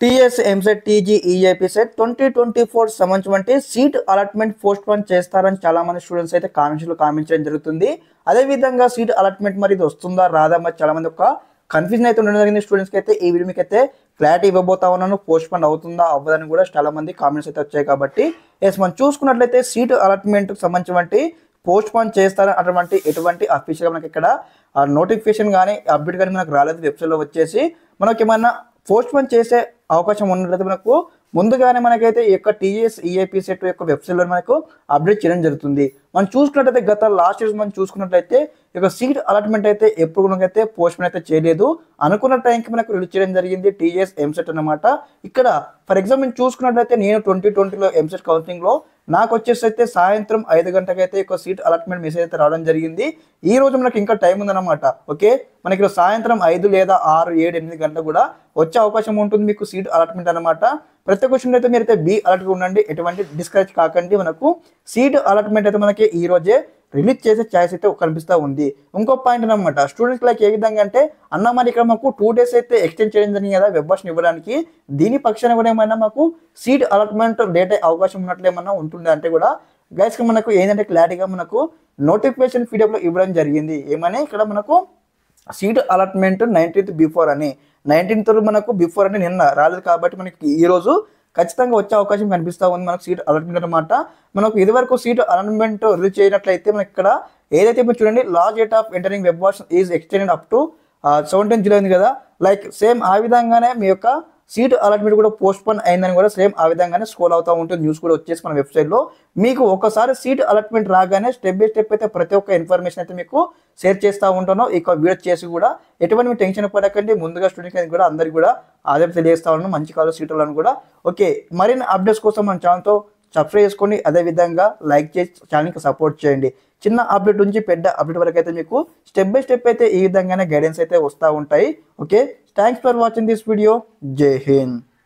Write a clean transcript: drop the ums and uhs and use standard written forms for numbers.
TS EAMCET TG EAP set 2024 సంబంధించి seat allotment post phone చేస్తారని చాలా మంది స్టూడెంట్స్ అయితే కామెంట్స్ లో కామెంట్ చేయడం జరుగుతుంది. అదే విధంగా సీట్ అలాట్మెంట్ మరి ఇది వస్తుందా రాదా మరి చాలా మంది ఒక కన్ఫ్యూజన్ అయితే ఉండడం జరిగింది. స్టూడెంట్స్ కి అయితే ఈ వీడియో మీకు అయితే క్లారిటీ ఇవ్వబోతా ఉన్నాను. పోస్ట్ పోన్ అవుతుందా అవ్వదని కూడా చాలా మంది కామెంట్స్ అయితే వచ్చాయి. కాబట్టి మనం చూసుకున్నట్లయితే సీట్ అలాట్మెంట్ సంబంధించి పోస్ట్ పోన్ చేస్తారని ఎటువంటి అఫీషియల్గా మనకి ఇక్కడ నోటిఫికేషన్ కానీ అప్డేట్ కానీ మనకు రాలేదు. వెబ్సైట్లో వచ్చేసి మనకి ఏమన్నా పోస్ట్ పోన్ చేసే అవకాశం ఉన్నట్లయితే మనకు ముందుగానే మనకైతే ఈ యొక్క టీఎస్ ఈఏపీ సెట్ యొక్క వెబ్సైట్లో మనకు అప్డేట్ చేయడం జరుగుతుంది. మనం చూసుకున్నట్లయితే గత లాస్ట్ ఇయర్స్ మనం చూసుకున్నట్లయితే ఈ యొక్క సీట్ అలాట్మెంట్ అయితే ఎప్పుడు మనకైతే పోస్ట్ పోన్ అయితే చేయలేదు. అనుకున్న టైంకి మనకు రిలీజ్ చేయడం జరిగింది టీఎస్ ఎంసెట్ అన్నమాట. ఇక్కడ ఫర్ ఎగ్జాంపుల్ చూసుకున్నట్లయితే నేను 2020లో ఎంసెట్ కౌన్సిలింగ్లో నాకు వచ్చేసి అయితే సాయంత్రం 5 గంటలకైతే ఒక సీట్ అలాట్మెంట్ మెసేజ్ అయితే రావడం జరిగింది. ఈ రోజు మనకి ఇంకా టైం ఉందన్నమాట. ఓకే, మనకి సాయంత్రం 5 లేదా 6, 7, 8 గంటలకు కూడా వచ్చే అవకాశం ఉంటుంది మీకు సీట్ అలాట్మెంట్ అనమాట. ప్రతి క్వశ్చన్ అయితే మీరైతే బి అలర్ట్గా ఉండండి, ఎటువంటి డిస్కరేజ్ కాకండి. మనకు సీట్ అలాట్మెంట్ అయితే మనకి ఈ రోజే రిలీజ్ చేసే ఛాయిస్ అయితే కనిపిస్తూ ఉంది. ఇంకో పాయింట్ అనమాట, స్టూడెంట్స్ లైక్ ఏ విధంగా అంటే అన్న మరి ఇక్కడ మాకు 2 days అయితే ఎక్స్టెండ్ చేయడం జరిగింది కదా వెబ్ వర్షన్ ఇవ్వడానికి. దీని పక్షాన కూడా ఏమైనా మాకు సీట్ అలాట్మెంట్ డేట్ అవకాశం ఉన్నట్లు ఏమన్నా ఉంటుంది అంటే కూడా గైస్ మనకు ఏంటంటే క్లారిటీగా మనకు నోటిఫికేషన్ పీడిఎఫ్లో ఇవ్వడం జరిగింది. ఏమని ఇక్కడ మనకు సీట్ అలాట్మెంట్ 19th బిఫోర్ అని, 19th మనకు బిఫోర్ అని నిన్న రాలేదు. కాబట్టి మనకి ఈ రోజు ఖచ్చితంగా వచ్చే అవకాశం కనిపిస్తూ ఉంది మనకు సీట్ అలాట్మెంట్ అనమాట. మనకు ఇదివరకు సీట్ అలాట్మెంట్ రిలీజ్ చేయనట్లయితే మనకి ఇక్కడ ఏదైతే ఇప్పుడు చూడండి last date of entering web version is extended up to 17 July ఉంది కదా. లైక్ సేమ్ ఆ విధంగానే మీ యొక్క సీట్ అలాట్మెంట్ కూడా పోస్ట్ పోన్ అయిందని కూడా సేమ్ ఆ విధంగానే స్క్రోల్ అవుతూ ఉంటుంది. న్యూస్ కూడా వచ్చేసి మన వెబ్సైట్లో మీకు ఒకసారి సీట్ అలాట్మెంట్ రాగానే స్టెప్ బై స్టెప్ అయితే ప్రతి ఒక్క ఇన్ఫర్మేషన్ అయితే మీకు షేర్ చేస్తూ ఉంటాను. ఇక వీడియో చేసి కూడా ఎటువంటి మీరు టెన్షన్ పడకండి. ముందుగా స్టూడెంట్స్ కూడా అందరికీ కూడా ఆదాయం తెలియజేస్తా ఉన్నాను మంచి కాలేజ్ సీట్లను కూడా. ఓకే, మరిన్ని అప్డేట్స్ కోసం మన ఛానల్తో సబ్స్క్రైబ్ చేసుకోండి. అదేవిధంగా లైక్ చేసి ఛానల్కి సపోర్ట్ చేయండి. చిన్న అప్డేట్ నుంచి పెద్ద అప్డేట్ వరకు అయితే మీకు స్టెప్ బై స్టెప్ అయితే ఈ విధంగానే గైడెన్స్ అయితే వస్తూ ఉంటాయి. Okay, thanks for watching this video. జై హింద్.